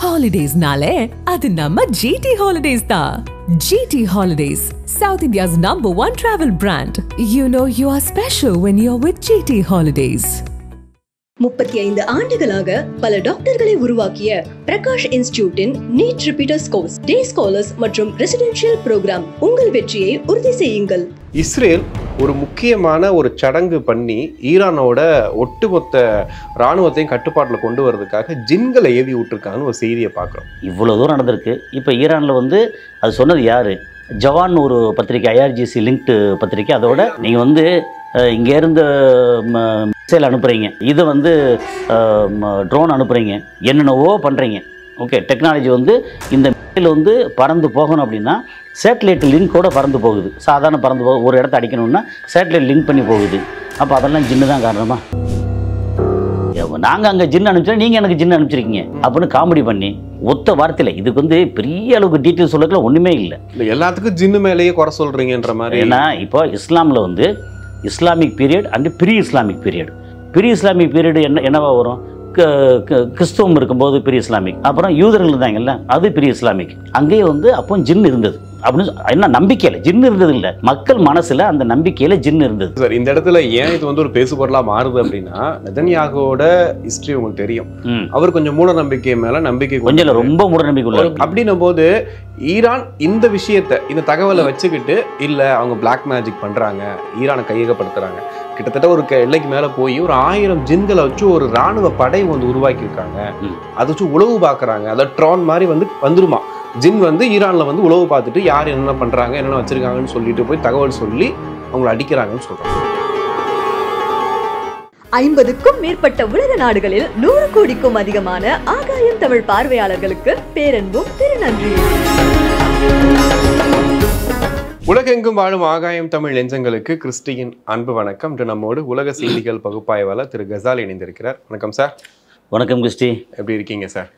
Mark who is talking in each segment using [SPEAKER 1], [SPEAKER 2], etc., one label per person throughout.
[SPEAKER 1] Holidays-nale, adu namma GT Holidays da. GT Holidays, South India's #1 travel brand. You know you are special when you're with GT Holidays.
[SPEAKER 2] 35 ஆண்டுகளாக பல டாக்டர்களை உருவாக்கிய Prakash இன்ஸ்டிடியூட்டின் NEET repeaters course, டே scholars மற்றும் residential program. உங்கள் வெற்றியை உறுதி செய்யுங்கள்.
[SPEAKER 3] Israel ஒரு முக்கியமான ஒரு சடங்கு பண்ணி ஈரானோட ஒட்டுமொத்த இராணுவத்தையும் கட்டுப்பாட்டில் கொண்டு வரதுக்காக ஜின்களை ஏவி விட்டுருக்காங்கன்னு ஒரு செய்தியை பார்க்குறோம்.
[SPEAKER 4] இவ்வளோ தூரம் நடந்திருக்கு. இப்போ ஈரானில் அது சொன்னது யார்? ஜவான் ஒரு பத்திரிக்கை, ஐஆர்ஜிசி லிங்க்டு பத்திரிக்கை. அதோட நீங்கள் இங்கேருந்து மிசைல் அனுப்புகிறீங்க, இது ட்ரோன் அனுப்புகிறீங்க, என்னென்னவோ பண்ணுறீங்க. ஓகே, டெக்னாலஜி இந்த மிசைல் பறந்து போகணும் அப்படின்னா சேட்டலைட் லிங்கோடு பறந்து போகுது. சாதாரண பறந்து ஒரு இடத்த அடிக்கணும்னா சேட்டலைட் லிங்க் பண்ணி போகுது. அப்போ அதெல்லாம் ஜின்னு தான் காரணமா? நாங்கள் அங்கே ஜின்னு அனுப்பிச்சா நீங்கள் எனக்கு ஜின்னு அனுப்பிச்சிருக்கீங்க அப்படின்னு காமெடி பண்ணி ஒத்த வார்த்தையில் இதுக்கு பெரிய அளவுக்கு டீட்டெயில் சொல்லக்குள்ள ஒன்றுமே இல்லை.
[SPEAKER 3] எல்லாத்துக்கும் ஜின்னு மேலேயே குறை சொல்கிறீங்கன்ற மாதிரி.
[SPEAKER 4] ஏன்னா இப்போ இஸ்லாமில் Islamic period and pre Islamic period. Pre Islamic period என்னவா வரும்? கிறிஸ்துவம் இருக்கும்போது ப்ரீ இஸ்லாமிக், அப்புறம் யூதர்கள் இருந்தாங்கல்ல, அது ப்ரீ இஸ்லாமிக். அங்கேயே அப்போ ஜின் இருந்தது அப்படின்னு என்ன நம்பிக்கையில் ஜின் இருந்தது இல்லை, மக்கள் மனசில் அந்த நம்பிக்கையில் ஜின் இருந்தது.
[SPEAKER 3] சார், இந்த இடத்துல ஏன் இது ஒரு பேசுபொருளாக மாறுது அப்படின்னா, நெதன்யாகுவோட ஹிஸ்டரி உங்களுக்கு தெரியும். அவர் கொஞ்சம் மூட நம்பிக்கை மேல நம்பிக்கை
[SPEAKER 4] கொஞ்சம் ரொம்ப மூட நம்பிக்கை உள்ள.
[SPEAKER 3] அப்படின்னும் போது ஈரான் இந்த விஷயத்தை, இந்த தகவலை வச்சுக்கிட்டு இல்ல அவங்க பிளாக் மேஜிக் பண்றாங்க, ஈரானை கையகப்படுத்துறாங்க, கிட்டத்தட்ட ஒரு எல்லைக்கு மேல போய் ஒரு 1000 ஜின்களை வச்சு ஒரு ராணுவ படை உருவாக்கி இருக்காங்க. அதை வச்சு உளவு பாக்குறாங்க. அதை ட்ரான் மாதிரி வந்துருமா, ஜின் ஈரான்ல உளவு பார்த்துட்டு யார் என்ன பண்றாங்க, என்னென்ன வச்சிருக்காங்கன்னு சொல்லிட்டு போய் தகவல் சொல்லி அவங்களை அடிக்கிறாங்கன்னு சொல்றாங்க.
[SPEAKER 2] 50க்கும் மேற்பட்ட உலக நாடுகளில் 100 கோடிக்கும் அதிகமான ஆகாயம் தமிழ் பார்வையாளர்களுக்கு பேரன்பும் திருநன்றி.
[SPEAKER 3] உலகெங்கும் வாழும் ஆகாயம் தமிழ் நெஞ்சங்களுக்கு கிறிஸ்டியின் அன்பு வணக்கம். இன்று நம்மோடு உலக செய்திகள் பகுப்பாய்வாளர் திரு கசால் இணைந்திருக்கிறார். வணக்கம் சார்.
[SPEAKER 4] வணக்கம் கிறிஸ்டி.
[SPEAKER 3] எப்படி இருக்கீங்க சார்?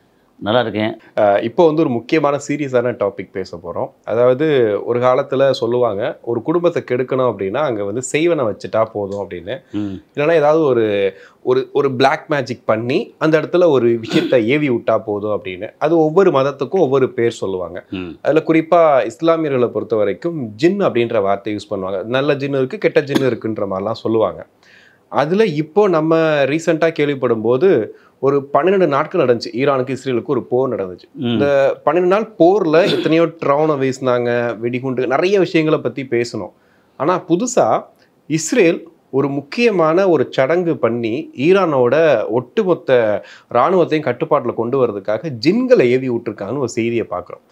[SPEAKER 4] நல்லா இருக்கேன்.
[SPEAKER 3] இப்போ ஒரு முக்கியமான சீரியஸான டாபிக் பேச போகிறோம். அதாவது ஒரு காலத்தில் சொல்லுவாங்க, ஒரு குடும்பத்தை கெடுக்கணும் அப்படின்னா அங்கே செய்வனை வச்சுட்டா போதும் அப்படின்னு. இல்லைன்னா ஏதாவது ஒரு பிளாக் மேஜிக் பண்ணி அந்த இடத்துல ஒரு விஷயத்தை ஏவி விட்டா போதும் அப்படின்னு. அது ஒவ்வொரு மதத்துக்கும் ஒவ்வொரு பேர் சொல்லுவாங்க. அதில் குறிப்பாக இஸ்லாமியர்களை பொறுத்த வரைக்கும் ஜின் அப்படின்ற வார்த்தை யூஸ் பண்ணுவாங்க. நல்ல ஜின் இருக்குது, கெட்ட ஜின் இருக்குன்ற மாதிரிலாம் சொல்லுவாங்க. அதில் இப்போ நம்ம ரீசெண்டாக கேள்விப்படும் போது ஒரு 12 நாட்கள் நடந்துச்சு. ஈரானுக்கு இஸ்ரேலுக்கு ஒரு போர் நடந்துச்சு. இந்த 12 நாள் போரில் எத்தனையோ ட்ரோனை வீசினாங்க, வெடிகுண்டு, நிறைய விஷயங்களை பற்றி பேசணும். ஆனால் புதுசாக இஸ்ரேல் ஒரு முக்கியமான ஒரு சடங்கு பண்ணி ஈரானோட ஒட்டுமொத்த இராணுவத்தையும் கட்டுப்பாட்டில் கொண்டு வரதுக்காக ஜின்களை ஏவி விட்டுருக்காங்கன்னு ஒரு செய்தியை பார்க்குறோம்.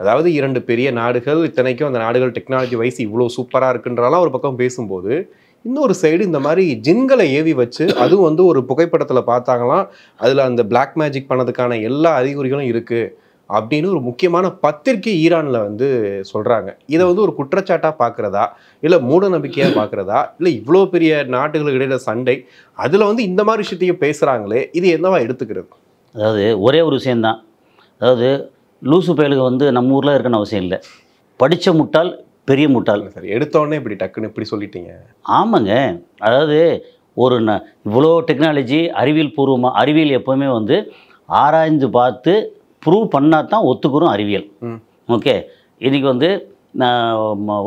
[SPEAKER 3] அதாவது 2 பெரிய நாடுகள், இத்தனைக்கும் அந்த நாடுகள் டெக்னாலஜி வைஸ் இவ்வளோ சூப்பராக இருக்குன்றலாம் ஒரு பக்கம் பேசும்போது, இன்னொரு சைடு இந்த மாதிரி ஜின்களை ஏவி வச்சு அதுவும் ஒரு புகைப்படத்தில் பார்த்தாங்களாம், அதில் அந்த பிளாக் மேஜிக் பண்ணதுக்கான எல்லா அறிகுறிகளும் இருக்குது அப்படின்னு ஒரு முக்கியமான பத்திரிகை ஈரானில் சொல்கிறாங்க. இதை ஒரு குற்றச்சாட்டாக பார்க்குறதா, இல்லை மூட நம்பிக்கையாக பார்க்குறதா, இல்லை இவ்வளோ பெரிய நாட்டுகளுக்கு இடையில சண்டை, அதில் இந்த மாதிரி விஷயத்தையும் பேசுகிறாங்களே, இது என்னவா எடுத்துக்கிறது?
[SPEAKER 4] அதாவது ஒரே ஒரு விஷயந்தான். அதாவது லூசு பயலுக்கு நம்ம ஊரில் இருக்கணும் அவசியம் இல்லை. படித்த முட்டாள் பெரிய முட்டாள்.
[SPEAKER 3] சார், எடுத்தோடனே இப்படி டக்குன்னு இப்படி சொல்லிட்டீங்க.
[SPEAKER 4] ஆமாங்க. அதாவது இவ்வளோ டெக்னாலஜி, அறிவியல் பூர்வமாக, அறிவியல் எப்போவுமே ஆராய்ந்து பார்த்து ப்ரூவ் பண்ணால் தான் ஒத்துக்கிறோம் அறிவியல். ஓகே, இன்றைக்கி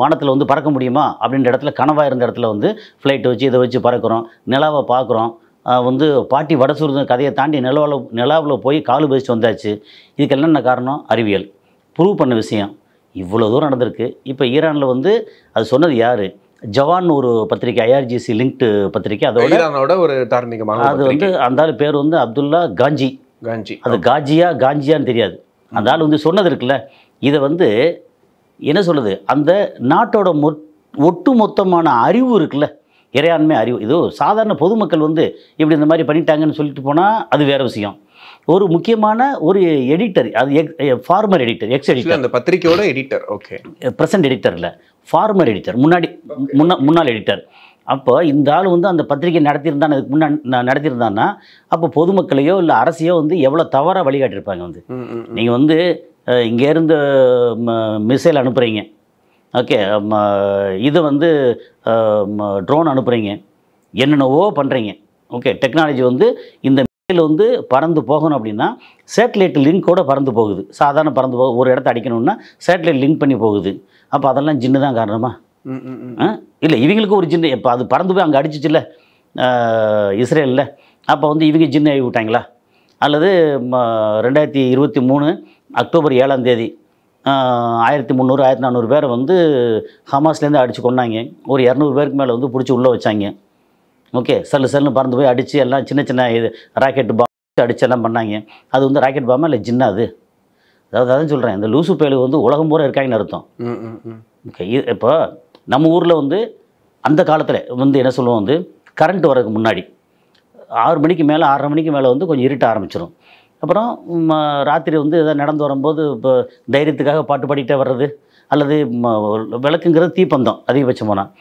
[SPEAKER 4] வானத்தில் பறக்க முடியுமா அப்படின்ற இடத்துல, கனவாக இருந்த இடத்துல ஃப்ளைட்டை வச்சு இதை வச்சு பறக்கிறோம், நிலாவை பார்க்குறோம். பாட்டி வடசூர் கதையை தாண்டி நிலாவில் போய் காலு பதிச்சு வந்தாச்சு. இதுக்கெல்லாம் என்ன காரணம்? அறிவியல் ப்ரூவ் பண்ண விஷயம். இவ்வளோ தூரம் நடந்திருக்கு. இப்போ ஈரானில் அது சொன்னது யார்? ஜவான் ஒரு பத்திரிக்கை, ஐஆர்ஜிசி லிங்க்டு பத்திரிக்கை. அதோட
[SPEAKER 3] ஈரானோட ஒரு தார்மீகமாக
[SPEAKER 4] அது அந்த ஆள் பேர் அப்துல்லா காஞ்சி. அது காஞ்சியான்னு தெரியாது. அந்த ஆள் சொன்னது இருக்குல்ல, இதை என்ன சொல்லுது, அந்த நாட்டோட ஒட்டு மொத்தமான அறிவு இருக்குல்ல, இறையாண்மை அறிவு. இது சாதாரண பொதுமக்கள் இப்படி இந்த மாதிரி பண்ணிட்டாங்கன்னு சொல்லிட்டு போனால் அது வேறு விஷயம். ஒரு முக்கியமான ஒரு எடிட்டர், அது ஃபார்மர் எடிட்டர், எக்ஸ் எடிட்டர், அந்த
[SPEAKER 3] பத்திரிக்கையோட எடிட்டர். ஓகே,
[SPEAKER 4] ப்ரெசன்ட் எடிட்டர் இல்லை, ஃபார்மர் எடிட்டர், முன்னாள் எடிட்டர். அப்போ இந்த ஆள் அந்த பத்திரிகை நடத்தியிருந்தானே, அதுக்கு முன்னாடி நடத்தியிருந்தான்னா அப்போ பொதுமக்களையோ இல்லை அரசையோ எவ்வளோ தவறாக வழிகாட்டியிருப்பாங்க. நீங்கள் இங்கேருந்து மிசைல் அனுப்புகிறீங்க, ஓகே, இது ட்ரோன் அனுப்புகிறீங்க, என்னென்னவோ பண்ணுறீங்க. ஓகே, டெக்னாலஜி இந்த இதில் வந்து பறந்து போகணும் அப்படின்னா சேட்டலைட் லிங்கோட பறந்து போகுது. சாதாரண பறந்து போக ஒரு இடத்த அடிக்கணும்னா சேட்டலைட் லிங்க் பண்ணி போகுது. அப்போ அதெல்லாம் ஜின்னு தான் காரணமா? இல்லை, இவங்களுக்கு ஒரு ஜின்னு இப்போ அது பறந்து போய் அங்கே அடிச்சிச்சுல்ல இஸ்ரேலில், அப்போ வந்து இவங்க ஜின்னு ஆகி விட்டாங்களா? அல்லது 2023 அக்டோபர் 7ஆம் தேதி 1300 1400 பேரை வந்து ஹமாஸ்லேருந்து அடித்து கொண்டாங்க. ஒரு 200 பேருக்கு மேலே வந்து பிடிச்சி உள்ளே வச்சாங்க. ஓகே, சல்லுன்னு பறந்து போய் அடித்து எல்லாம் சின்ன சின்ன இது ராக்கெட் பாம் அடித்து எல்லாம் பண்ணாங்க. அது வந்து ராக்கெட் பாமா இல்லை ஜின்னா? அது அதான் சொல்கிறேன், இந்த லூசு பயலுக்கு வந்து உலகம் பூரா இருக்காங்கன்னு அர்த்தம். ஓகே, இப்போ நம்ம ஊரில் வந்து அந்த காலத்தில் வந்து என்ன சொல்லுவோம், வந்து கரண்ட் வரதுக்கு முன்னாடி 6 மணிக்கு மேலே 6:30 மணிக்கு மேலே வந்து கொஞ்சம் இருட்ட ஆரம்பிச்சிடும். அப்புறம் ராத்திரி வந்து எதாவது நடந்து வரும்போது இப்போ தைரியத்துக்காக பாட்டு பாடிக்கிட்டே வர்றது, அல்லது விளக்குங்கிறது தீப்பந்தம் அதிகபட்சம் போனால்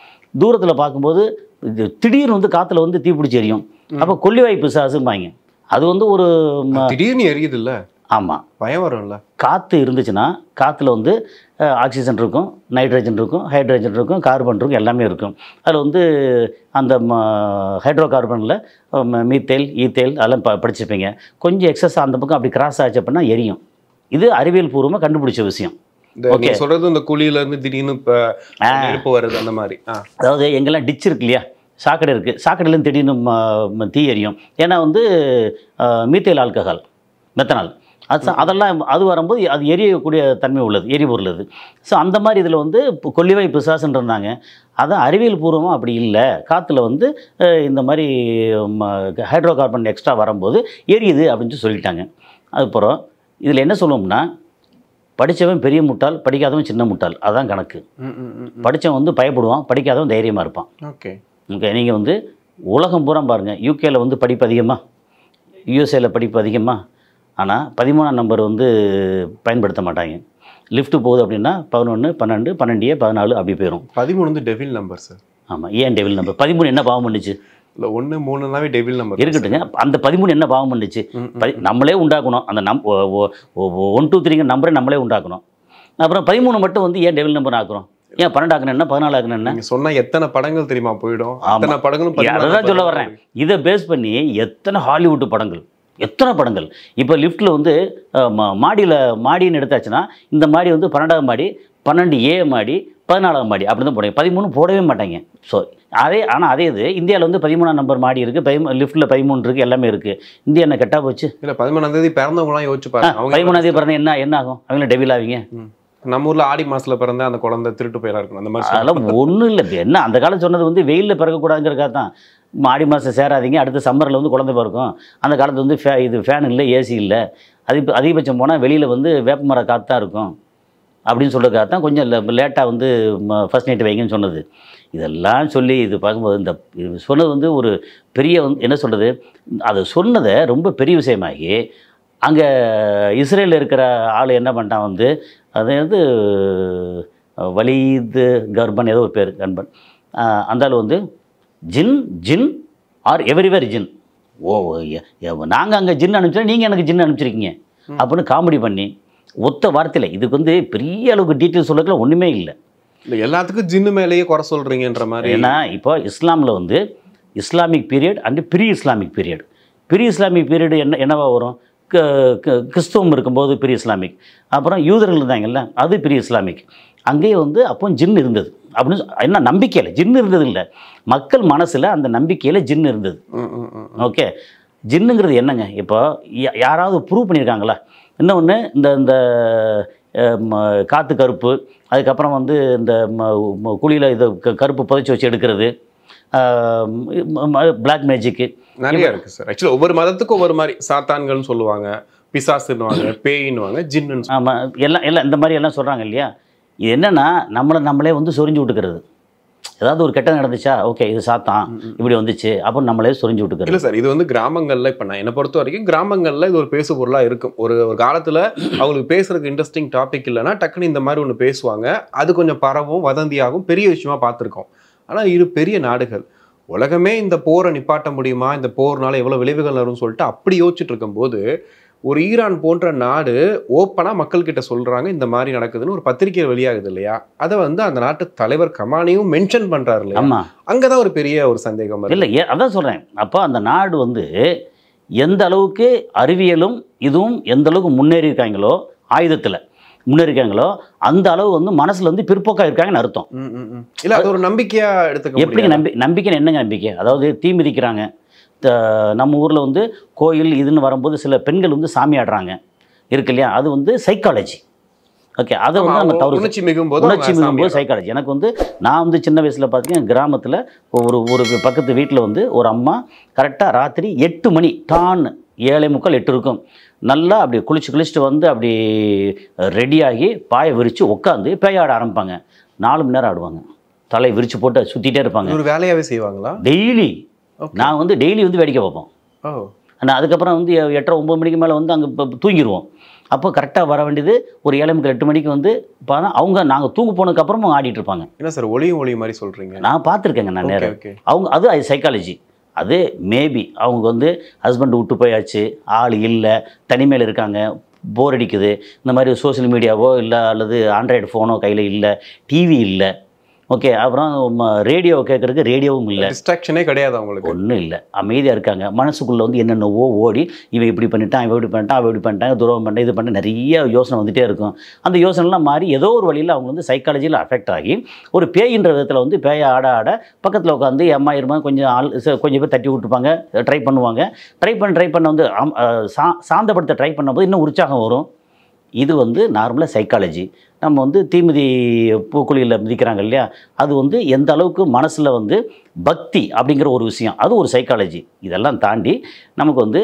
[SPEAKER 4] தூரத்தில் பார்க்கும்போது இது திடீர்னு வந்து காற்றுல வந்து தீ பிடிச்சி எரியும். அப்போ கொல்லிவாய் பிசாசும்பாங்க. அது வந்து ஒரு
[SPEAKER 3] திடீர்னு எரியுது இல்லை?
[SPEAKER 4] ஆமாம்,
[SPEAKER 3] பயம் வரும்ல.
[SPEAKER 4] காற்று இருந்துச்சுன்னா காற்றுல வந்து ஆக்சிஜன் இருக்கும், நைட்ரஜன் இருக்கும், ஹைட்ரஜன் இருக்கும், கார்பன் இருக்கும், எல்லாமே இருக்கும். அதில் வந்து அந்த ஹைட்ரோ கார்பனில் மீத்தேல் ஈத்தேல் அதெல்லாம் படிச்சிருப்பீங்க. கொஞ்சம் எக்ஸஸ் அந்த பக்கம் அப்படி கிராஸ் ஆச்சு அப்படின்னா எரியும். இது அறிவியல் பூர்வமாக கண்டுபிடிச்ச விஷயம்.
[SPEAKER 3] ஓகே, சொல்கிறது இந்த குழியிலேருந்து திடீர்னு இப்போ நெருப்பு வருது அந்த மாதிரி.
[SPEAKER 4] அதாவது எங்கெல்லாம் டிச் இருக்கு இல்லையா, சாக்கடை இருக்குது, சாக்கடையிலேருந்து திடீர்னு தீ எரியும். ஏன்னா வந்து மீத்தேல் ஆல்கஹால், மெத்தனால், அதெல்லாம் அது வரும்போது அது எரியக்கூடிய தன்மை உள்ளது, எரிபொருள் அது. ஸோ அந்த மாதிரி இதில் வந்து கொல்லிவாய் பிசாசுன்றாங்க. அதான் அறிவியல் பூர்வமாக அப்படி இல்லை. காற்றுல வந்து இந்த மாதிரி ஹைட்ரோ கார்பன் எக்ஸ்ட்ரா வரும்போது எரியுது அப்படின்னு சொல்லிட்டாங்க. அதுக்கப்புறம் இதில் என்ன சொல்லுவோம்னா, படித்தவன் பெரிய முட்டாள், படிக்காதவன் சின்ன முட்டாள், அதுதான் கணக்கு. படித்தவன் வந்து பயப்படுவான், படிக்காதவன் தைரியமாக இருப்பான். ஓகே, நீங்கள் வந்து உலகம் பூரா பாருங்கள், யூகேயில் வந்து படிப்பு அதிகமாக, யூஎஸ்ஏயில் படிப்பு அதிகமாக, ஆனால் 13ஆம் நம்பர் வந்து பயன்படுத்த மாட்டாங்க. லிஃப்ட்டு போகுது அப்படின்னா 11 12 12 14 அப்படி போயிடும்.
[SPEAKER 3] 13 வந்து டெவில் நம்பர் சார்.
[SPEAKER 4] ஆமாம், ஏன் டெவில் நம்பர்? 13 என்ன பாவம் பண்ணுச்சு?
[SPEAKER 3] இல்லை, 1 3னாவே டெவில் நம்பர்
[SPEAKER 4] இருக்கட்டுங்க. அந்த 13 என்ன பாவம் பண்ணுச்சு? நம்மளே உண்டாக்கணும். அந்த 1 2 3 நம்பரை நம்மளே உண்டாக்கணும். அப்புறம் 13 மட்டும் வந்து ஏன் டெவில் நம்பர் ஆக்குறோம்? ஏன் 12 ஆக்கணும், என்ன 14 ஆக்கணும்? என்ன
[SPEAKER 3] சொன்னால் எத்தனை படங்கள் தெரியுமா போயிடும்? அத்தனை படங்களும்
[SPEAKER 4] அதான் சொல்ல வர்றேன். இதை பேஸ் பண்ணி எத்தனை ஹாலிவுட் படங்கள், எத்தனை படங்கள். இப்போ லிஃப்ட்டில் வந்து மாடின்னு எடுத்தாச்சுன்னா இந்த மாடி வந்து 12ஆம் மாடி, 12A மாடி, 14ஆம் மாடி அப்படி தான் போடுங்க. 13 போடவே மாட்டாங்க. ஸோ அதே இது இந்தியாவில் வந்து 13ஆம் நம்பர் மாடி இருக்குது, லிஃப்ட்டில் 13 இருக்குது, எல்லாமே இருக்குது. இந்தியா என்ன கெட்டா போச்சு?
[SPEAKER 3] இல்லை, 13ஆம் தேதி பிறந்தவங்களாம் யோசிச்சு பாருங்க.
[SPEAKER 4] 13ஆம் தேதி பிறந்த என்ன ஆகும்? அவங்கள டெவில் ஆவீங்க.
[SPEAKER 3] நம்ம ஊரில் ஆடி மாதத்தில் பிறந்த அந்த குழந்தை திருட்டு போயிடா இருக்கும். அந்த மாதிரி
[SPEAKER 4] அதெல்லாம் ஒன்றும் இல்லை. என்ன அந்த காலம் சொன்னது வந்து வெயிலில் பிறக்கக்கூடாதுங்கிறக்காக தான். ஆடி மாதம் சேராதிங்க, அடுத்த சம்மரில் வந்து குழந்தை பிறக்கும். அந்த காலத்தில் வந்து ஃபேன் இல்லை, ஏசி இல்லை, அதிகபட்சம் போனால் வெளியில் வந்து வேப்பமர காற்று தான் இருக்கும் அப்படின்னு சொல்கிறதுக்காக தான் கொஞ்சம் லேட்டாக வந்து ஃபர்ஸ்ட் நைட்டு வைங்கன்னு சொன்னது. இதெல்லாம் சொல்லி இது பார்க்கும்போது இந்த சொன்னது வந்து ஒரு பெரிய வந்து என்ன சொல்கிறது, அதை சொன்னதை ரொம்ப பெரிய விஷயமாகி அங்கே இஸ்ரேலில் இருக்கிற ஆள் என்ன பண்ணிட்டான் வந்து, அது வந்து வலீது கர்பன் ஏதோ ஒரு பேர், கர்பன், அந்த ஆள் வந்து ஜின் ஆர் எவரிவேர் ஜின். நாங்கள் அங்கே ஜின் அனுப்பிச்சோம், நீங்கள் எனக்கு ஜின் அனுப்பிச்சிருக்கீங்க அப்படின்னு காமெடி பண்ணி ஒத்த வார்த்தையில். இதுக்கு வந்து பெரிய அளவுக்கு டீட்டெயில் சொல்லக்கலாம் ஒன்றுமே இல்லை.
[SPEAKER 3] எல்லாத்துக்கும் ஜின்னு மேலேயே குறை சொல்கிறீங்கன்ற மாதிரி.
[SPEAKER 4] ஏன்னா இப்போ இஸ்லாமில் வந்து Islamic period and pre Islamic period. Pre Islamic period என்னவா வரும்? கிறிஸ்துவம் இருக்கும்போது ப்ரீ இஸ்லாமிக், அப்புறம் யூதர்கள் இருந்தாங்கல்ல அது ப்ரீ இஸ்லாமிக். அங்கேயே வந்து அப்போ ஜின் இருந்தது அப்படின்னு என்ன நம்பிக்கையில் ஜின் இருந்தது இல்லை, மக்கள் மனசில் அந்த நம்பிக்கையில் ஜின் இருந்தது. ஓகே, ஜின்னுங்கிறது என்னங்க? இப்போ யாராவது ப்ரூவ் பண்ணியிருக்காங்களா? இன்னொன்று இந்த காற்று கருப்பு, அதுக்கப்புறம் வந்து இந்த குழியில் இது கருப்பு புதைச்சி வச்சு எடுக்கிறது, பிளாக் மேஜிக்கு
[SPEAKER 3] நிறைய இருக்குது சார். ஆக்சுவலி ஒவ்வொரு மதத்துக்கும் ஒவ்வொரு மாதிரி சாத்தான்கள்னு சொல்லுவாங்க, பிசாசுன்னுவாங்க, பேயின்னுவாங்க, ஜின்னு.
[SPEAKER 4] ஆமாம், எல்லாம் இந்த மாதிரி எல்லாம் சொல்கிறாங்க இல்லையா? இது என்னென்னா நம்மளே வந்து சொரிஞ்சு விட்டுக்கிறது. ஏதாவது ஒரு கெட்ட நடந்துச்சா, ஓகே இது சாத்தான் இப்படி வந்துச்சு அப்போ நம்மளே சொரிஞ்சு விட்டுக்கிறது.
[SPEAKER 3] இல்லை சார், இது வந்து கிராமங்களில் இப்போ நான் என்னை பொறுத்த வரைக்கும் கிராமங்களில் இது ஒரு பேசு பொருளாக இருக்கும். ஒரு காலத்தில் அவங்களுக்கு பேசுறதுக்கு இன்ட்ரெஸ்டிங் டாபிக் இல்லைன்னா டக்குன்னு இந்த மாதிரி ஒன்று பேசுவாங்க, அது கொஞ்சம் பரவும் வதந்தியாகும், பெரிய விஷயமா பார்த்துருக்கோம். ஆனால் இது பெரிய நாடுகள், உலகமே இந்த போரை நிப்பாட்ட முடியுமா, இந்த போர்னால எவ்வளோ விளைவுகள் வரும்னு சொல்லிட்டு அப்படி யோசிச்சுட்டு இருக்கும்போது ஒரு ஈரான் போன்ற நாடு ஓப்பனாக மக்கள்கிட்ட சொல்கிறாங்க இந்த மாதிரி நடக்குதுன்னு ஒரு பத்திரிகை வெளியாகுது இல்லையா? அதை வந்து அந்த நாட்டு தலைவர் கமானியும் மென்ஷன் பண்ணுறாரு இல்லையா?
[SPEAKER 4] ஆமாம்,
[SPEAKER 3] அங்கே தான் ஒரு பெரிய ஒரு சந்தேகம்
[SPEAKER 4] இல்லை. அதான் சொல்கிறேன். அப்போ அந்த நாடு வந்து எந்த அளவுக்கு அறிவியலும் இதுவும் எந்த அளவுக்கு முன்னேறி இருக்காங்களோ, ஆயுதத்தில் முன்னேறிக்காங்களோ, அந்த அளவு வந்து மனசில் வந்து பிற்போக்காக இருக்காங்கன்னு அர்த்தம்.
[SPEAKER 3] இல்லை, அது ஒரு நம்பிக்கையாக எடுத்துக்க
[SPEAKER 4] எப்படிங்க நம்பிக்கைன்னு என்னங்க நம்பிக்கை? அதாவது தீ மிதிக்கிறாங்க. நம்ம ஊரில் வந்து கோயில் இதுன்னு வரும்போது சில பெண்கள் வந்து சாமி ஆடுறாங்க இருக்கு இல்லையா, அது வந்து சைக்காலஜி. ஓகே, அதை வந்து நம்ம தவறு உணர்ச்சி மிகும்போது சைக்காலஜி. எனக்கு வந்து நான் வந்து சின்ன வயசில் பார்த்தீங்கன்னா கிராமத்தில் ஒரு பக்கத்து வீட்டில் வந்து ஒரு அம்மா கரெக்டாக ராத்திரி 8 மணி டான் 7:45 8 இருக்கும், நல்லா அப்படி குளிச்சுட்டு வந்து அப்படி ரெடியாகி பாயை விரித்து உட்காந்து பேயாட ஆரம்பிப்பாங்க. 4 மணி நேரம் ஆடுவாங்க, தலை விரித்து போட்டு சுற்றிட்டே இருப்பாங்க.
[SPEAKER 3] ஒரு வேலையாகவே செய்வாங்களா?
[SPEAKER 4] டெய்லி. நான் வந்து டெய்லி வந்து வேடிக்கை பார்ப்போம். ஆனால் அதுக்கப்புறம் வந்து 8:30 9 மணிக்கு மேலே வந்து அங்கே தூங்கிடுவோம். அப்போ கரெக்டாக வர வேண்டியது ஒரு 7:30 8 மணிக்கு வந்து அவங்க நாங்கள் தூங்க போனதுக்கப்புறமும் ஆடிட்டு இருப்பாங்க.
[SPEAKER 3] என்ன சார் ஒளி மாதிரி சொல்கிறீங்க?
[SPEAKER 4] நான் பார்த்துருக்கேங்க, நான் நேரம். அவங்க அது சைக்காலஜி. அது மேபி அவங்க வந்து ஹஸ்பண்ட் விட்டு போயாச்சு, ஆள் இல்லை, தனிமையில் இருக்காங்க, போர் அடிக்குது, இந்த மாதிரி சோஷியல் மீடியாவோ இல்லை அல்லது ஆண்ட்ராய்டு ஃபோனோ கையில் இல்லை, டிவி இல்லை, ஓகே, அப்புறம் ரேடியோ கேட்குறதுக்கு ரேடியோவும் இல்லை,
[SPEAKER 3] டிஸ்ட்ராக்ஷனே கிடையாது அவங்களுக்கு,
[SPEAKER 4] ஒன்றும் இல்லை, அமைதியாக இருக்காங்க. மனசுக்குள்ளே வந்து என்னென்னவோ ஓடி இவன் இப்படி பண்ணிட்டான், இவன் இப்படி பண்ணிட்டான், அவன் இப்படி பண்ணிட்டான், துரோகம் பண்ணிட்டேன், இது பண்ண நிறைய யோசனை வந்துகிட்டே இருக்கும். அந்த யோசனைலாம் மாறி ஏதோ ஒரு வழியில் அவங்க வந்து சைக்காலஜியில் அஃபெக்ட் ஆகி ஒரு பேயின்ற விதத்தில் வந்து பேயை ஆட பக்கத்தில் உட்காந்து அம்மா இருமா கொஞ்சம் பேர் தட்டி விட்டுருப்பாங்க, ட்ரை பண்ணுவாங்க. ட்ரை பண்ண வந்து சாந்தப்படுத்த ட்ரை பண்ணும்போது இன்னும் உற்சாகம் வரும். இது வந்து நார்மலாக சைக்காலஜி. நம்ம வந்து தீமிதி பூக்குழியில் மிதிக்கிறாங்க இல்லையா, அது வந்து எந்த அளவுக்கு மனசில் வந்து பக்தி அப்படிங்கிற ஒரு விஷயம், அது ஒரு சைக்காலஜி. இதெல்லாம் தாண்டி நமக்கு வந்து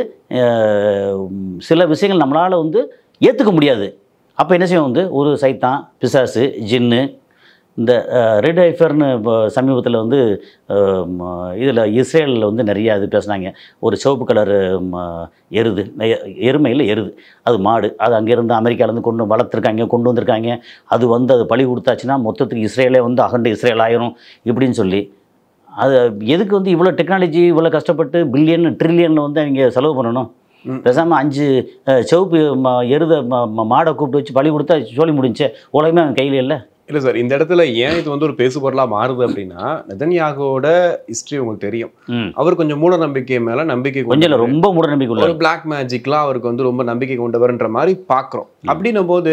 [SPEAKER 4] சில விஷயங்கள் நம்மளால் வந்து ஏற்றுக்க முடியாது. அப்போ என்ன செய்வோம் வந்து ஒரு சைத்தான், பிசாசு, ஜின்னு, இந்த ரெட் ஐஃபர்னு இப்போ சமீபத்தில் வந்து இதில் இஸ்ரேலில் வந்து நிறையா இது பேசுனாங்க. ஒரு சிவப்பு கலரு எருமையில் எருது, அது மாடு, அது அங்கேருந்து அமெரிக்காவிலேருந்து கொண்டு வந்திருக்காங்க. அது வந்து அது பழி கொடுத்தாச்சுன்னா மொத்தத்துக்கு இஸ்ரேலே வந்து அகண்ட இஸ்ரேல் ஆயிரும் இப்படின்னு சொல்லி, அது எதுக்கு வந்து இவ்வளோ டெக்னாலஜி இவ்வளோ கஷ்டப்பட்டு பில்லியன் ட்ரில்லியனில் வந்து அவங்க செலவு பண்ணணும்? பேசாமல் 5 சிவப்பு மாடை கூப்பிட்டு வச்சு பழி கொடுத்தா சொல்லி முடிஞ்சே, உலகமே அவன் கையில் இல்லை.
[SPEAKER 3] இல்லை சார், இந்த இடத்துல ஏன் இது வந்து ஒரு பேசுபொருளாக மாறுது அப்படின்னா, நெதன்யாகுவோட ஹிஸ்ட்ரி உங்களுக்கு தெரியும். அவர் கொஞ்சம் மூட நம்பிக்கை மேலே நம்பிக்கை
[SPEAKER 4] கொஞ்சம் ரொம்ப மூட நம்பிக்கை,
[SPEAKER 3] ஒரு பிளாக் மேஜிக்லாம் அவருக்கு வந்து ரொம்ப நம்பிக்கை கொண்டவர்ன்ற மாதிரி பார்க்குறோம். அப்படின்னும் போது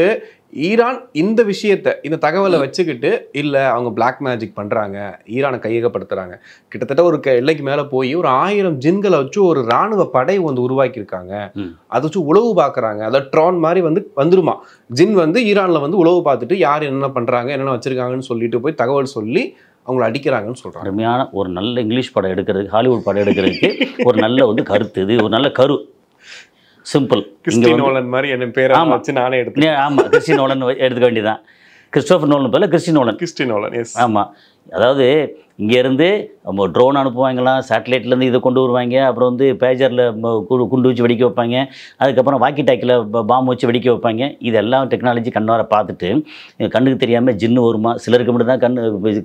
[SPEAKER 3] ஈரான் இந்த விஷயத்தை, இந்த தகவலை வச்சுக்கிட்டு இல்லை அவங்க பிளாக் மேஜிக் பண்ணுறாங்க, ஈரானை கையகப்படுத்துகிறாங்க, கிட்டத்தட்ட ஒரு எல்லைக்கு மேலே போய் ஒரு 1000 ஜின்களை வச்சு ஒரு இராணுவ படை வந்து உருவாக்கியிருக்காங்க. அதை வச்சு உளவு பார்க்குறாங்க. அதை ட்ரான் மாதிரி வந்து வந்துருமா, ஜின் வந்து ஈரானில் வந்து உளவு பார்த்துட்டு யார் என்னென்ன பண்ணுறாங்க, என்னென்ன வச்சுருக்காங்கன்னு சொல்லிட்டு போய் தகவல் சொல்லி அவங்களை அடிக்கிறாங்கன்னு சொல்கிறாங்க.
[SPEAKER 4] அருமையான ஒரு நல்ல இங்கிலீஷ் படம் எடுக்கிறதுக்கு, ஹாலிவுட் படம் எடுக்கிறதுக்கு ஒரு நல்ல வந்து கருத்து, இது ஒரு நல்ல கரு. சிம்பிள்.
[SPEAKER 3] கிறிஸ்டி நோலன் மாதிரி என்ன பேரை வச்சு நானே எடுத்தேன்.
[SPEAKER 4] ஆமாம், கிறிஸ்டி நோலன் எடுத்துக்க வேண்டியதான். கிறிஸ்டோபர் நோலன் பேரில் கிறிஸ்டி நோலன். எஸ், ஆமாம். அதாவது இங்கேருந்து நம்ம ட்ரோன் அனுப்புவாங்களாம், சேட்டலைட்லேருந்து இதை கொண்டு வருவாங்க, அப்புறம் வந்து பேஜரில் குண்டு வச்சு வெடிக்க வைப்பாங்க, அதுக்கப்புறம் வாக்கி டாக்கில் பாம்பு வச்சு வெடிக்க வைப்பாங்க. இதெல்லாம் டெக்னாலஜி கண்ணார பார்த்துட்டு கண்ணுக்கு தெரியாமல் ஜின்னு வருமா, சிலருக்கு மட்டும் தான்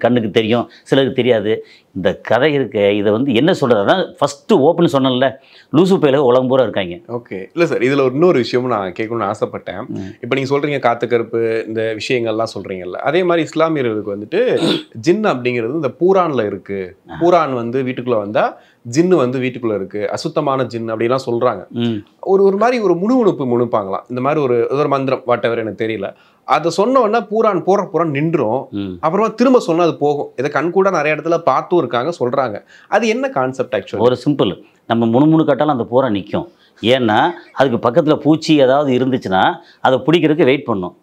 [SPEAKER 4] கண்ணுக்கு தெரியும், சிலருக்கு தெரியாது. இந்த கதை இருக்க இதை வந்து என்ன சொல்கிறது, அதான் ஃபஸ்ட்டு ஓப்பன் சொன்னல, லூசு பயில உலகம் பூரா இருக்காங்க.
[SPEAKER 3] ஓகே, இல்லை சார், இதில் இன்னொரு விஷயமும் நான் கேட்கணும்னு ஆசைப்பட்டேன். இப்போ நீங்கள் சொல்கிறீங்க காத்துக்கருப்பு இந்த விஷயங்கள்லாம் சொல்கிறீங்கல்ல, அதே மாதிரி இஸ்லாமியர்களுக்கு வந்துட்டு ஜின் அப்படிங்கிறது இந்த பூரான்ல இருக்கு. பூரான் வந்து வீட்டுக்குள்ள வந்தா ஜின்னு வந்து வீட்டுக்குள்ள இருக்கு, அசுத்தமான ஜின் அப்படிலாம் சொல்றாங்க. ஒரு மாதிரி ஒரு முணுப்பாங்களாம். இந்த மாதிரி ஒரு மந்திரம் வாட்டவர் எனக்கு தெரியல, அதை சொன்ன உடனே பூரான் பூரான் நின்றும், அப்புறமா திரும்ப சொன்னா அது போகும். இதை கண் கூட நிறைய இடத்துல பார்த்தும் இருக்காங்க, சொல்றாங்க. அது என்ன கான்செப்ட்? ஆக்சுவலி
[SPEAKER 4] ஒரு சிம்பிள், நம்ம முணு கட்டாலும் அந்த பூரா நிற்கும். ஏன்னா அதுக்கு பக்கத்தில் பூச்சி ஏதாவது இருந்துச்சுன்னா அதை பிடிக்கிறதுக்கு வெயிட் பண்ணும்,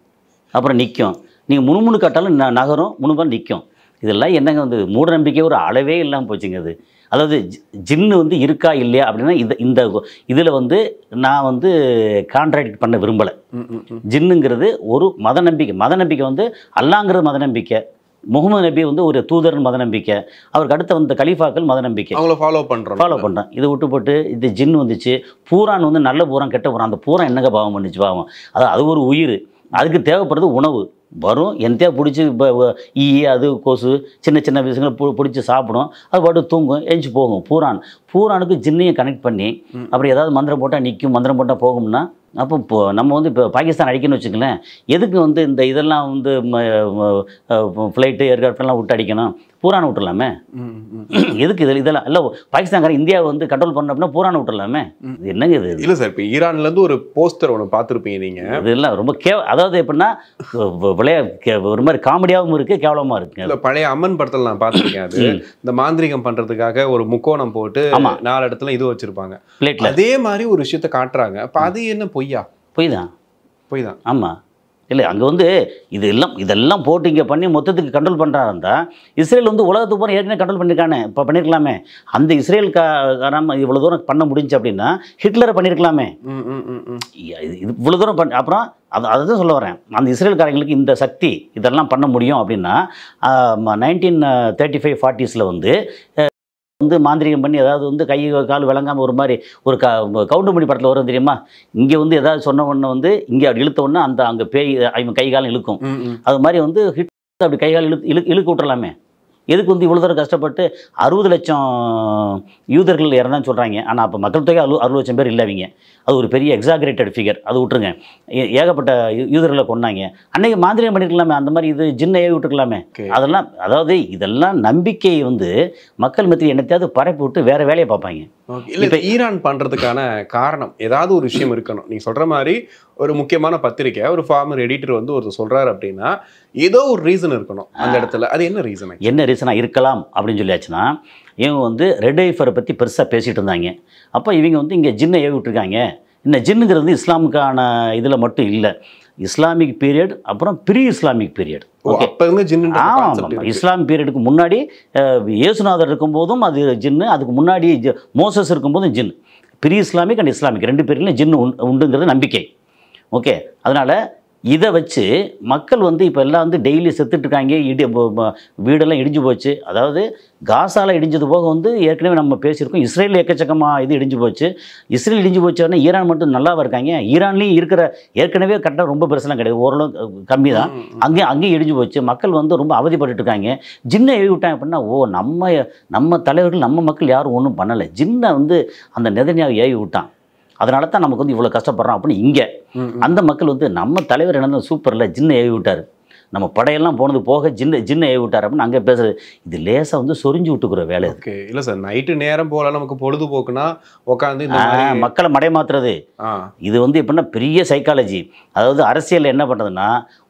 [SPEAKER 4] அப்புறம் நிற்கும். நீங்கள் முணு கட்டாலும் நகரும், முணுப்பாக நிற்கும். இதெல்லாம் என்னங்க வந்து மூட நம்பிக்கை ஒரு அளவே இல்லாமல் போச்சுங்க. அது அதாவது ஜின்னு வந்து இருக்கா இல்லையா அப்படின்னா இந்த இதில் வந்து நான் வந்து கான்ட்ராக்ட் பண்ண விரும்பலை. ஜின்னுங்கிறது ஒரு மத நம்பிக்கை வந்து அல்லாங்கிறது மத நம்பிக்கை, முகமது நபி வந்து ஒரு தூதர் மத நம்பிக்கை, அவருக்கு அடுத்த வந்த கலீஃபாக்கள் மத நம்பிக்கை,
[SPEAKER 3] அவங்கள ஃபாலோ பண்ணுறேன்.
[SPEAKER 4] இதை விட்டு போட்டு இது ஜின் வந்துச்சு, பூரான் வந்து நல்ல பூரான் கெட்ட பூரான், அந்த பூரான் என்னங்க பாவம் பண்ணிச்சு? பாவம், அது ஒரு உயிர், அதுக்கு தேவைப்படுறது உணவு. வரும் எந்தையா பிடிச்சி ஈ அது கொசு சின்ன விஷயங்களை பிடிச்சி சாப்பிடும், அது பாட்டு தூங்கும், எஞ்சி போகும். பூரானுக்கு ஜின்னையும் கனெக்ட் பண்ணி அப்படி ஏதாவது மந்திரம் போட்டால் நிற்கும், மந்திரம் போட்டால் போகும்னா, அப்போ நம்ம வந்து இப்போ பாகிஸ்தான் அடிக்கணும்னு வச்சுக்கலேன், எதுக்கு வந்து இந்த இதெல்லாம் வந்து ஃப்ளைட்டு ஏர்கிராஃப்ட்லாம் விட்டு அடிக்கணும்? பூரான விட்டுலாமே. எதுக்கு இதெல்லாம் இல்லை பாகிஸ்தான்காரன் இந்தியாவை வந்து கண்ட்ரோல் பண்ண அப்படின்னா பூரான விட்டுலாமே. இது என்னங்க இது?
[SPEAKER 3] இல்லை சார், இப்போ ஈரான்லேருந்து ஒரு போஸ்டர் ஒன்று பார்த்துருப்பீங்க நீங்கள்.
[SPEAKER 4] இதெல்லாம் ரொம்ப அதாவது எப்படின்னா ஒரு மாதிரி காமெடியாகவும் இருக்குது, கேவலமாக இருக்குது.
[SPEAKER 3] இல்லை, பழைய அம்மன் படத்தில் நான் பார்த்துருக்கேன். அது இந்த மாந்திரிகம் பண்ணுறதுக்காக ஒரு முக்கோணம் போட்டு 4 இடத்துல இது வச்சுருப்பாங்க, அதே மாதிரி ஒரு விஷயத்த காட்டுறாங்க. அப்போ அது என்ன பொய்யா?
[SPEAKER 4] பொய் தான். ஆமாம். இல்லை, அங்கே வந்து இதெல்லாம் போட்டு இங்கே பண்ணி மொத்தத்துக்கு கண்ட்ரோல் பண்ணுறாருந்தா இஸ்ரேல் வந்து உலகத்துக்கு போகிற ஏற்கனவே கண்ட்ரோல் பண்ணியிருக்கானே. இப்போ பண்ணியிருக்கலாமே. அந்த இஸ்ரேல்காரன் இவ்வளோ தூரம் பண்ண முடிஞ்சு அப்படின்னா ஹிட்லரை பண்ணியிருக்கலாமே. இது இவ்வளோ தூரம் அப்புறம் அதுதான் சொல்ல வரேன். அந்த இஸ்ரேல்காரங்களுக்கு இந்த சக்தி இதெல்லாம் பண்ண முடியும் அப்படின்னா 1935-40s வந்து மாந்திரிகம் பண்ணி ஏதாவது வந்து கை கால் விளங்காமல் ஒரு மாதிரி ஒரு கவுண்டமணி படத்தில் வரும் தெரியுமா? இங்கே வந்து ஏதாவது சொன்ன உடனே வந்து இங்கே அப்படி இழுத்த உடனே அங்கே பேய் அவன் கை காலம் இழுக்கும். அது மாதிரி வந்து ஹிட் அப்படி கை கால் இழுக்க விட்டுறலாமே. எதுக்கு வந்து இவ்வளோ தூரம் கஷ்டப்பட்டு 60 லட்சம் யூதர்கள் இறந்தான்னு சொல்கிறாங்க. ஆனால் அப்போ மக்கள் தொகை 60 லட்சம் பேர் இல்லைவிங்க. அது ஒரு பெரிய எக்ஸாகரேட்டட் ஃபிகர். அது விட்டுருங்க. ஏகப்பட்ட யூதர்களை கொண்டாங்க. அன்றைக்கி மாந்திரியம் பண்ணியிருக்கலாமே. அந்த மாதிரி இது ஜின்னை ஏவி விட்டுருக்கலாமே. அதெல்லாம் அதாவது இதெல்லாம் நம்பிக்கையை வந்து மக்கள் மத்தியில் என்னத்தையாவது பரப்பி விட்டு வேறு வேலையை பார்ப்பாங்க.
[SPEAKER 3] இப்போ ஈரான் பண்ணுறதுக்கான காரணம் ஏதாவது ஒரு விஷயம் இருக்கணும். நீங்கள் சொல்கிற மாதிரி ஒரு முக்கியமான பத்திரிக்கை ஒரு ஃபார்மர் எடிட்டர் வந்து ஒருத்தர் சொல்கிறார் அப்படின்னா ஏதோ ஒரு ரீசன் இருக்கணும் அந்த இடத்துல. அது என்ன ரீசன்?
[SPEAKER 4] என்ன ரீசனாக இருக்கலாம் அப்படின்னு சொல்லியாச்சுன்னா, இவங்க வந்து ரெட் ஐஃபரை பற்றி பெருசாக பேசிகிட்டு இருந்தாங்க. அப்போ இவங்க வந்து இங்கே ஜின்னை ஏவி விட்டுருக்காங்க. இந்த ஜின்னுங்கிறது இஸ்லாமுக்கான இதில் மட்டும் இல்லை, இஸ்லாமிக் பீரியட் அப்புறம் pre Islamic period. Okay, Islamic பீரியடுக்கு முன்னாடி இயேசுநாதர் இருக்கும்போதும் அது ஜின்னு, அதுக்கு முன்னாடி மோசஸ் இருக்கும்போதும் ஜின். ப்ரீ இஸ்லாமிக் அண்ட் இஸ்லாமிக் 2 பேர்லையும் ஜின்னு உண்டுங்கிறது நம்பிக்கை. ஓகே, அதனால் இதை வச்சு மக்கள் வந்து இப்போ எல்லாம் வந்து டெய்லி செத்துட்ருக்காங்க. வீடெல்லாம் இடிஞ்சு போச்சு. அதாவது காசாவில் இடிஞ்சது போக வந்து ஏற்கனவே நம்ம பேசியிருக்கோம், இஸ்ரேல் எக்கச்சக்கமாக இது இடிஞ்சு போச்சு. இஸ்ரேல் இடிஞ்சு போச்சோன்னா ஈரான் மட்டும் நல்லாவாக இருக்காங்க. ஈரான்லேயும் இருக்கிற ஏற்கனவே கரெக்டாக ரொம்ப பெருசெல்லாம் கிடையாது, ஓரளவு கம்மி தான். அங்கேயும் இடிஞ்சு போச்சு. மக்கள் வந்து ரொம்ப அவதிப்பட்டு இருக்காங்க. ஜின்னை ஏவி விட்டாங்க அப்படின்னா நம்ம தலைவர்கள் நம்ம மக்கள் யாரும் ஒன்றும் பண்ணலை. ஜின்னை வந்து அந்த நெதன்யாவை ஏவி விட்டான். அதனால தான் நமக்கு வந்து இவ்வளோ கஷ்டப்படுறோம் அப்படின்னு இங்கே அந்த மக்கள் வந்து நம்ம தலைவர் என்ன சூப்பரில் ஜின்னை ஏவி விட்டார், நம்ம படையெல்லாம் போனது போக ஜின்னை ஏவி விட்டார் அப்படின்னு அங்கே பேசுறது. இது லேசாக வந்து சொரிஞ்சு விட்டுக்கிற வேலை.
[SPEAKER 3] ஓகே, இல்லை சார், நைட்டு நேரம் போல நமக்கு பொழுதுபோக்குனா உட்காந்து
[SPEAKER 4] மக்களை மடைமாத்துறது. இது வந்து எப்படின்னா பெரிய சைக்காலஜி. அதாவது அரசியல் என்ன பண்ணுறதுன்னா,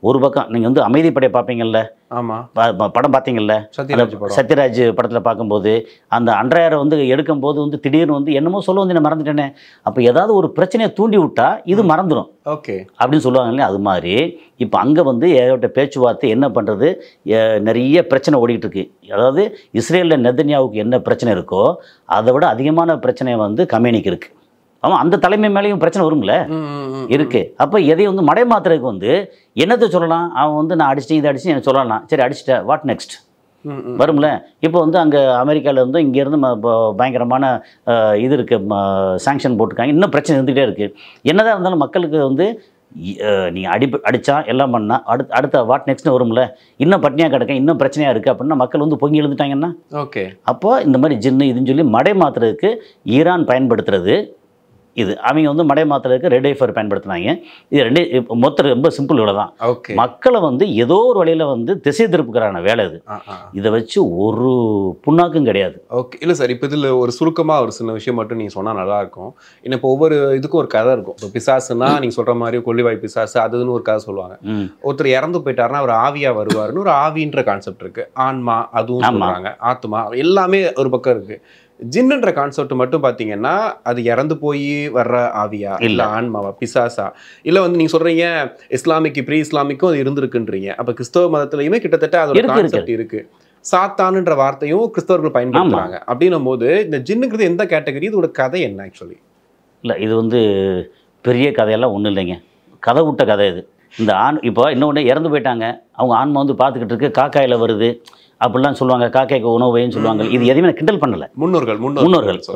[SPEAKER 4] ஒரு பக்கம் நீங்கள் வந்து அமைதிப்படை பார்ப்பீங்கள்ல, படம் பார்த்தீங்கல்ல, சத்யராஜ் படத்தில் பார்க்கும்போது அந்த அன்றையாரை வந்து எடுக்கும்போது வந்து திடீர்னு வந்து என்னமோ சொல்ல வந்து நான் மறந்துட்டேனே, அப்போ ஏதாவது ஒரு பிரச்சனையை தூண்டி விட்டா இது மறந்துடும். ஓகே அப்படின்னு சொல்லுவாங்க இல்லையா? அது மாதிரி இப்போ அங்கே வந்து ஏகப்பட்ட பேச்சுவார்த்தை என்ன பண்ணுறது, நிறைய பிரச்சனை ஓடிக்கிட்டு இருக்கு. அதாவது இஸ்ரேலில் நெதன்யாவுக்கு என்ன பிரச்சனை இருக்கோ அதை விட அதிகமான பிரச்சனை வந்து கமேனிக்கு இருக்குது. அவன் அந்த தலைமை மேலேயும் பிரச்சனை வரும்ல இருக்கு. அப்போ எதையும் வந்து மடை மாத்துறதுக்கு வந்து என்னத்தை சொல்லலாம்? அவன் வந்து நான் அடிச்சிட்டேன் இதை அடிச்சு எனக்கு சொல்லலாம். சரி அடிச்சிட்டேன், வாட் நெக்ஸ்ட் வரும்ல. இப்போ வந்து அங்கே அமெரிக்காவில் இருந்து இங்கேருந்து பயங்கரமான இது இருக்குது, சாங்ஷன் போட்டிருக்காங்க. இன்னும் பிரச்சனை இருந்துகிட்டே இருக்குது. என்னதான் இருந்தாலும் மக்களுக்கு வந்து நீங்கள் அடித்தா எல்லாம் பண்ணால் அடுத்த வாட் நெக்ஸ்ட்னு வரும்ல. இன்னும் பட்னியாக கிடக்க, இன்னும் பிரச்சனையாக இருக்குது அப்படின்னா மக்கள் வந்து பொங்கி எழுந்துட்டாங்கன்னா ஓகே. அப்போ இந்த மாதிரி ஜின்னு இதுன்னு சொல்லி மடை மாத்துறதுக்கு ஈரான் பயன்படுத்துறது இது. அவங்க வந்து மடை மாத்துறதுக்கு ரெட் ஐஃபர் பயன்படுத்தினாங்க. இது ரெண்டே மொத்தம் ரொம்ப சிம்பிள் இவ்வளோ தான். மக்களை வந்து ஏதோ ஒரு வழியில் வந்து திசை திருப்புக்கிறான வேலை இது. இதை வச்சு ஒரு புண்ணாக்கும் கிடையாது.
[SPEAKER 3] ஓகே, இல்லை சார், இப்போ இதில் ஒரு சுருக்கமாக ஒரு சின்ன விஷயம் மட்டும் நீங்கள் சொன்னால் நல்லாயிருக்கும். ஏன்னா இப்போ ஒவ்வொரு இதுக்கும் ஒரு கதை இருக்கும். இப்போ பிசாசுன்னா நீங்கள் சொல்கிற மாதிரி கொல்லிவாய் பிசாசு அதுன்னு ஒரு கதை சொல்லுவாங்க. ஒருத்தர் இறந்து போயிட்டாருன்னா அவர் ஆவியாக வருவாருன்னு ஒரு ஆவின்ற கான்செப்ட் இருக்குது. ஆன்மா அதுவும் சொல்கிறாங்க, ஆத்மா எல்லாமே ஒரு பக்கம் இருக்குது. ஜின்னுன்ற கான்செப்ட் மட்டும் பார்த்தீங்கன்னா அது இறந்து போய் வர்ற ஆவியா இல்லை ஆன்மாவா பிசாசா? இல்லை வந்து நீங்கள் சொல்கிறீங்க இஸ்லாமிக்கு ப்ரீ இஸ்லாமிக்கும் அது இருந்திருக்குன்றீங்க. அப்போ கிறிஸ்தவ மதத்துலையுமே கிட்டத்தட்ட அதோட கான்செப்ட் இருக்கு. சாத்தானுன்ற வார்த்தையும் கிறிஸ்தவர்கள் பயன்படுத்துறாங்க. அப்படின்னும் போது இந்த ஜின்னுங்கிறது எந்த கேட்டகரி, இதோட கதை என்ன ஆக்சுவலி?
[SPEAKER 4] இல்லை, இது வந்து பெரிய கதையெல்லாம் ஒன்றும் இல்லைங்க, கதை விட்ட கதை இது. இந்த இப்போ இன்னொன்று இறந்து போயிட்டாங்க, அவங்க ஆன்மா வந்து பார்த்துக்கிட்டு இருக்கு, காக்காயில் வருது அப்படிலாம் சொல்லுவாங்க, காக்காய்க்கு உணவு வைன்னு சொல்லுவாங்க. இது எதையுமே கிண்டல் பண்ணலை. முன்னோர்கள்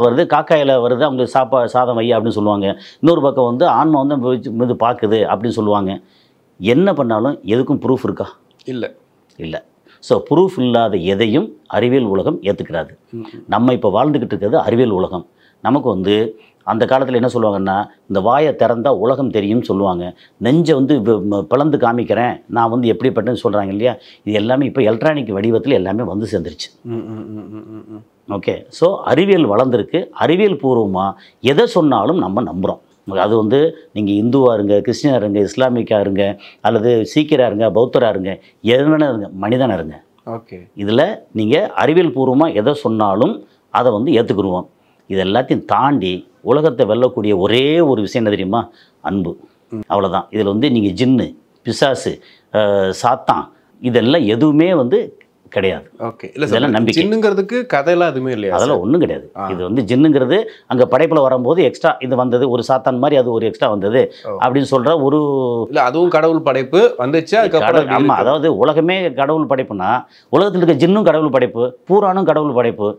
[SPEAKER 4] வருது, காக்காயில் வருது, அவங்களுக்கு சாதம் வை அப்படின்னு சொல்லுவாங்க. இன்னொரு பக்கம் வந்து ஆன்மா வந்து பார்க்குது அப்படின்னு சொல்லுவாங்க. என்ன பண்ணாலும் எதுக்கும் ப்ரூஃப் இருக்கா? இல்லை. ஸோ ப்ரூஃப் இல்லாத எதையும் அறிவியல் உலகம் ஏற்றுக்கிறாது. நம்ம இப்போ வாழ்ந்துக்கிட்டு இருக்கிறது அறிவியல் உலகம். நமக்கு வந்து அந்த காலத்தில் என்ன சொல்லுவாங்கன்னா, இந்த வாயை திறந்தா உலகம் தெரியும்னு சொல்லுவாங்க. நெஞ்சை வந்து பிளந்து காமிக்கிறேன், நான் வந்து எப்படிப்பட்டேன்னு சொல்கிறாங்க இல்லையா? இது எல்லாமே இப்போ எலக்ட்ரானிக் வடிவத்தில் எல்லாமே வந்து சேர்ந்துருச்சு. ஓகே. ஸோ அறிவியல் வளர்ந்துருக்கு. அறிவியல் பூர்வமாக எதை சொன்னாலும் நம்ம நம்புகிறோம். அது வந்து நீங்கள் இந்துவாக இருங்க, கிறிஸ்டினாக இருங்க, இஸ்லாமிக்காக இருங்க, அல்லது சீக்கியராக இருங்க, பௌத்தராக இருங்க, எது வேணா இருங்க, மனிதனாக இருங்க.
[SPEAKER 3] ஓகே.
[SPEAKER 4] இதில் நீங்கள் அறிவியல் பூர்வமாக எதை சொன்னாலும் அதை வந்து ஏற்றுக்குருவோம். இது எல்லாத்தையும் தாண்டி உலகத்தை வெல்லக்கூடிய ஒரே ஒரு விஷயம் என்ன தெரியுமா? அன்பு. அவ்வளோதான். இதில் வந்து நீங்கள் ஜின்னு, பிசாசு, சாத்தான் இதெல்லாம் எதுவுமே வந்து கிடையாது.
[SPEAKER 3] ஓகே. இல்லை சார், நம்பிக்கை ஜின்னுங்கிறதுக்கு கதையெல்லாம் எதுவுமே இல்லையா?
[SPEAKER 4] அதெல்லாம் ஒன்றும் கிடையாது. இது வந்து ஜின்னுங்கிறது அங்கே படைப்பில் வரும்போது எக்ஸ்ட்ரா இது வந்தது, ஒரு சாத்தான் மாதிரி அது ஒரு எக்ஸ்ட்ரா வந்தது அப்படின்னு சொல்கிற ஒரு
[SPEAKER 3] இல்லை, அதுவும் கடவுள் படைப்பு வந்துச்சு அதுக்கப்புறம்.
[SPEAKER 4] ஆமாம், அதாவது உலகமே கடவுள் படைப்புனா உலகத்தில் இருக்க ஜின்னும் கடவுள் படைப்பு, பூரானும் கடவுள் படைப்பு.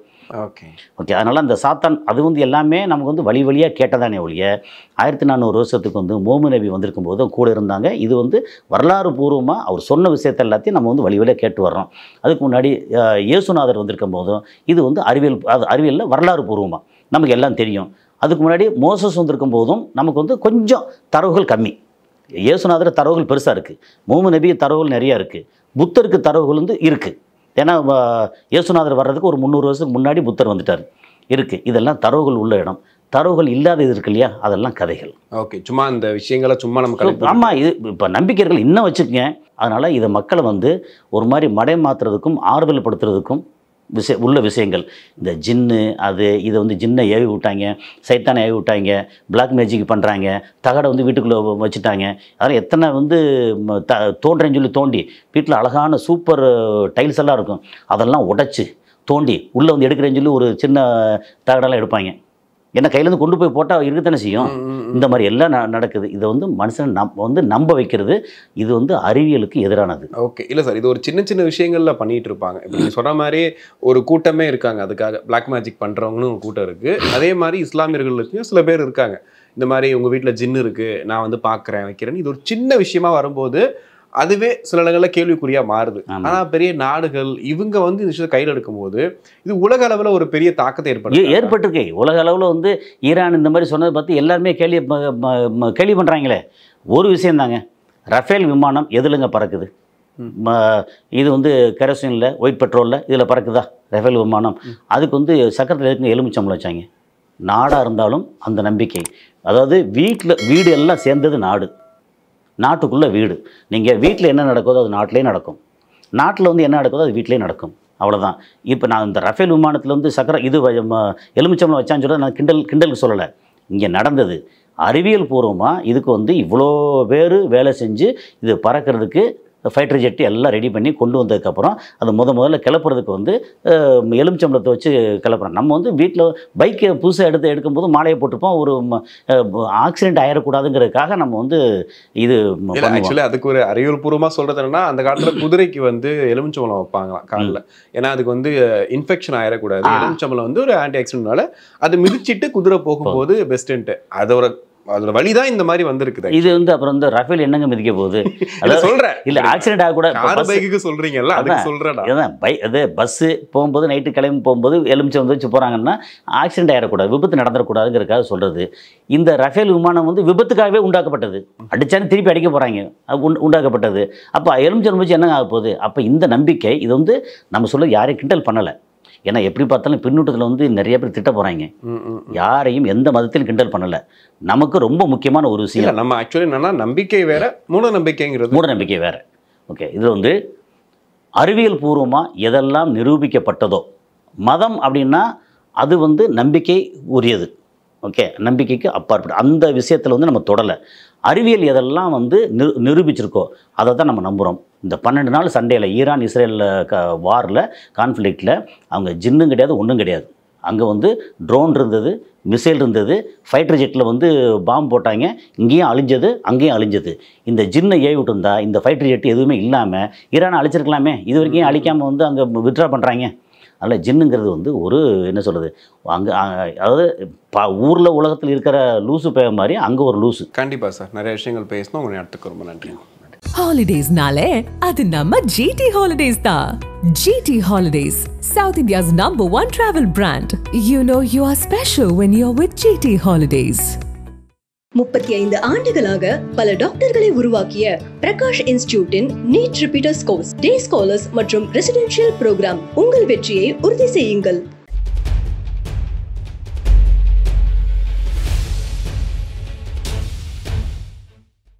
[SPEAKER 3] Okay
[SPEAKER 4] okay. அதனால் அந்த சாத்தான் அது வந்து எல்லாமே நமக்கு வந்து வழி வழியாக கேட்டதானே ஒழிய 1400 வருஷத்துக்கு வந்து முஹம்மது நபி வந்திருக்கும் போது கூட இருந்தாங்க. இது வந்து வரலாறு பூர்வமாக அவர் சொன்ன விஷயத்தை எல்லாத்தையும் நம்ம வந்து வழி வழியாக கேட்டு வர்றோம். அதுக்கு முன்னாடி இயேசுநாதர் வந்திருக்கும் போதும் இது வந்து அறிவியலில் வரலாறு பூர்வமாக நமக்கு எல்லாம் தெரியும். அதுக்கு முன்னாடி மோசஸ் வந்திருக்கும் போதும் நமக்கு வந்து கொஞ்சம் தரவுகள் கம்மி. இயேசுநாதர் தரவுகள் பெருசாக இருக்குது, முஹம்மது நபி தரவுகள் நிறையா இருக்குது, புத்தருக்கு தரவுகள் வந்து இருக்குது. ஏன்னா இயேசுநாதர் வர்றதுக்கு ஒரு 300 வருஷத்துக்கு முன்னாடி புத்தர் வந்துட்டார் இருக்குது. இதெல்லாம் தரவுகள் உள்ள இடம். தரவுகள் இல்லாத இது இருக்கு இல்லையா, அதெல்லாம் கதைகள்.
[SPEAKER 3] ஓகே. சும்மா இந்த விஷயங்களை சும்மா நம்ம
[SPEAKER 4] ஆமாம், இது இப்போ நம்பிக்கைகள் இன்னும் வச்சுக்கங்க. அதனால் இதை மக்களை வந்து ஒரு மாதிரி மடை மாற்றுறதுக்கும் ஆறுதல் படுத்துறதுக்கும் உள்ள விஷயங்கள். இந்த ஜின்னு இதை வந்து ஜின்னை ஏவி விட்டாங்க, சைத்தானை ஏவி விட்டாங்க, பிளாக் மேஜிக் பண்ணுறாங்க, தகடை வந்து வீட்டுக்குள்ளே வச்சுட்டாங்க. அதனால் எத்தனை வந்து தோன்றேன்னு சொல்லி தோண்டி வீட்டில் அழகான சூப்பர் டைல்ஸ் எல்லாம் இருக்கும், அதெல்லாம் உடைச்சி தோண்டி உள்ளே வந்து எடுக்கிறேன்னு சொல்லி ஒரு சின்ன தகடெல்லாம் எடுப்பாங்க. ஏன்னா கையிலேருந்து கொண்டு போய் போட்டால் இருக்கத்தானே செய்யும். இந்த மாதிரி எல்லாம் நடக்குது. இதை வந்து மனுஷனை வந்து நம்ப வைக்கிறது. இது வந்து அறிவியலுக்கு எதிரானது.
[SPEAKER 3] ஓகே. இல்லை சார், இது ஒரு சின்ன சின்ன விஷயங்களில் பண்ணிகிட்டு இருப்பாங்க. இப்போ நீங்கள் சொன்ன மாதிரி ஒரு கூட்டமே இருக்காங்க, அதுக்காக பிளாக் மேஜிக் பண்ணுறவங்களும் ஒரு கூட்டம் இருக்குது. அதே மாதிரி இஸ்லாமியர்களுக்கும் சில பேர் இருக்காங்க, இந்த மாதிரி உங்கள் வீட்டில் ஜின்னு இருக்குது, நான் வந்து பார்க்குறேன் வைக்கிறேன்னு. இது ஒரு சின்ன விஷயமா வரும்போது அதுவே சில இடங்களில் கேள்விக்குறியாக மாறுது. ஆனால் பெரிய நாடுகள் இவங்க வந்து இந்த விஷயத்தை கையில் எடுக்கும்போது இது உலக அளவில் ஒரு பெரிய தாக்கத்தை ஏற்பட்டிருக்கு.
[SPEAKER 4] உலக அளவில் வந்து ஈரான் இந்த மாதிரி சொன்னதை பற்றி எல்லாருமே கேள்வி பண்ணுறாங்களே. ஒரு விஷயந்தாங்க, ரஃபேல் விமானம் எதுலங்க பறக்குது? இது வந்து கெரோசினில், ஒயிட் பெட்ரோலில் இதில் பறக்குதா ரஃபேல் விமானம்? அதுக்கு வந்து சக்கரத்தில் இருக்குங்க எலுமிச்சம்பளம் வச்சாங்க. நாடாக இருந்தாலும் அந்த நம்பிக்கை. அதாவது வீடு எல்லாம் சேர்ந்தது நாடு, நாட்டுக்குள்ளே வீடு. நீங்கள் வீட்டில் என்ன நடக்குதோ அது நாட்டிலே நடக்கும், நாட்டில் வந்து என்ன நடக்குதோ அது வீட்டிலே நடக்கும். அவ்வளோதான். இப்போ நான் இந்த ரஃபேல் விமானத்தில் வந்து எலுமிச்சம்பளம் வச்சான்னு சொல்ல நான் கிண்டலுக்கு சொல்லலை. இங்கே நடந்தது அறிவியல் பூர்வமாக. இதுக்கு வந்து இவ்வளோ பேர் வேலை செஞ்சு இது பறக்கிறதுக்கு ஃபைட்டர் ஜெட்டு எல்லாம் ரெடி பண்ணி கொண்டு வந்ததுக்கப்புறம் அது முதல்ல கிளப்புறதுக்கு வந்து எலுமிச்சம்பளத்தை வச்சு கிளப்புறோம். நம்ம வந்து வீட்டில் பைக்கை புதுசாக எடுக்கும்போது மாலையை போட்டுப்போம், ஒரு ஆக்சிடென்ட் ஆகிடக்கூடாதுங்கிறதுக்காக நம்ம வந்து இது
[SPEAKER 3] ஆக்சுவலி அதுக்கு ஒரு அறிவியல் பூர்வமாக சொல்கிறது என்னன்னா, அந்த காலத்தில் குதிரைக்கு வந்து எலுமிச்சம்பளம் வைப்பாங்களாம் காலில். ஏன்னா அதுக்கு வந்து இன்ஃபெக்ஷன் ஆகிடக்கூடாது. எலுமிச்சம்பளம் வந்து ஒரு ஆன்டி ஆக்சிடென்ட்னால அது மிதிச்சிட்டு குதிரை போகும்போது பெஸ்ட்டுன்ட்டு அதோட வழிதான் இந்த மாதிரி வந்திருக்குது.
[SPEAKER 4] இது வந்து அப்புறம் வந்து ரஃபேல் என்னங்க மிதிக்க போகுது?
[SPEAKER 3] சொல்றேன்
[SPEAKER 4] இல்ல, ஆக்சிடென்ட் ஆக கூட
[SPEAKER 3] பைக்கு சொல்றீங்கல்ல, அதுக்கு சொல்றேன்.
[SPEAKER 4] பஸ் போகும்போது நைட்டு கிளம்பி போகும்போது எலுமிச்சம் வச்சு போறாங்கன்னா ஆக்சிடென்ட் ஆயிடக்கூடாது, விபத்து நடந்துடக்கூடாதுங்கிறதுக்காக சொல்றது. இந்த ரஃபேல் விமானம் வந்து விபத்துக்காகவே உண்டாக்கப்பட்டது. அடிச்சாலும் திருப்பி அடிக்க போறாங்க, உண்டாக்கப்பட்டது. அப்ப எலுமிச்சம் வச்சு என்ன ஆக போகுது? அப்ப இந்த நம்பிக்கை இது வந்து நம்ம சொல்ல யாரையும் கிண்டல் பண்ணலை. ஏன்னா எப்படி பார்த்தாலும் பின்னூட்டத்தில் வந்து நிறைய பேர் திட்ட போகிறாங்க. யாரையும் எந்த மதத்திலும் கிண்டல் பண்ணலை. நமக்கு ரொம்ப முக்கியமான ஒரு விஷயம்,
[SPEAKER 3] நம்ம ஆக்சுவலி என்னன்னா நம்பிக்கை வேற, மூட நம்பிக்கை
[SPEAKER 4] வேற. ஓகே. இதில் வந்து அறிவியல் பூர்வமாக எதெல்லாம் நிரூபிக்கப்பட்டதோ, மதம் அப்படின்னா அது வந்து நம்பிக்கை உரியது. ஓகே, நம்பிக்கைக்கு அப்பாற்பட்டு அந்த விஷயத்தில் வந்து நம்ம தொடலை. அறிவியல் எதெல்லாம் வந்து நிரூபிச்சிருக்கோ அதை தான் நம்ம நம்புகிறோம். இந்த 12 நாள் சண்டையில், ஈரான் இஸ்ரேலில் வாரில், கான்ஃப்ளிக்டில் அவங்க ஜின்னும் கிடையாது, ஒன்றும் கிடையாது. அங்கே வந்து ட்ரோன் இருந்தது, மிசைல் இருந்தது, ஃபைட்டர் ஜெட்டில் வந்து பாம்பு போட்டாங்க, இங்கேயும் அழிஞ்சது, அங்கேயும் அழிஞ்சது. இந்த ஜின்னை ஏவி விட்டுருந்தா இந்த ஃபைட்டர் ஜெட் எதுவுமே இல்லாமல் ஈரானை அழிச்சிருக்கலாமே. இது வரைக்கும் அழிக்காமல் வந்து அங்கே வித்ட்ரா பண்ணுறாங்க. அதில் ஜின்னுங்கிறது வந்து ஒரு என்ன சொல்கிறது, அங்கே அதாவது ஊரில் உலகத்தில் இருக்கிற லூசு பேர் மாதிரி அங்கே ஒரு லூசு.
[SPEAKER 3] கண்டிப்பாக சார், நிறைய விஷயங்கள் பேசணும். உங்களை அடுத்துக்கு ரொம்ப நன்றி.
[SPEAKER 1] ஹாலிடேஸ்னாலே அது நம்ம GT Holidays தான். GT Holidays, South India's #1 travel brand. You know you are special when you're with GT Holidays.
[SPEAKER 2] 35 ஆண்டுகளாக பல டாக்டர்களை உருவாக்கிய பிரகாஷ் இன்ஸ்டிடியூட்டின் நீட் ரிப்பீட்டர்ஸ் கோர்ஸ், டே ஸ்காலர்ஸ் மற்றும் ரெசிடென்ஷியல் ப்ரோக்ராம். உங்கள் வெற்றியை உறுதி செய்யுங்கள்.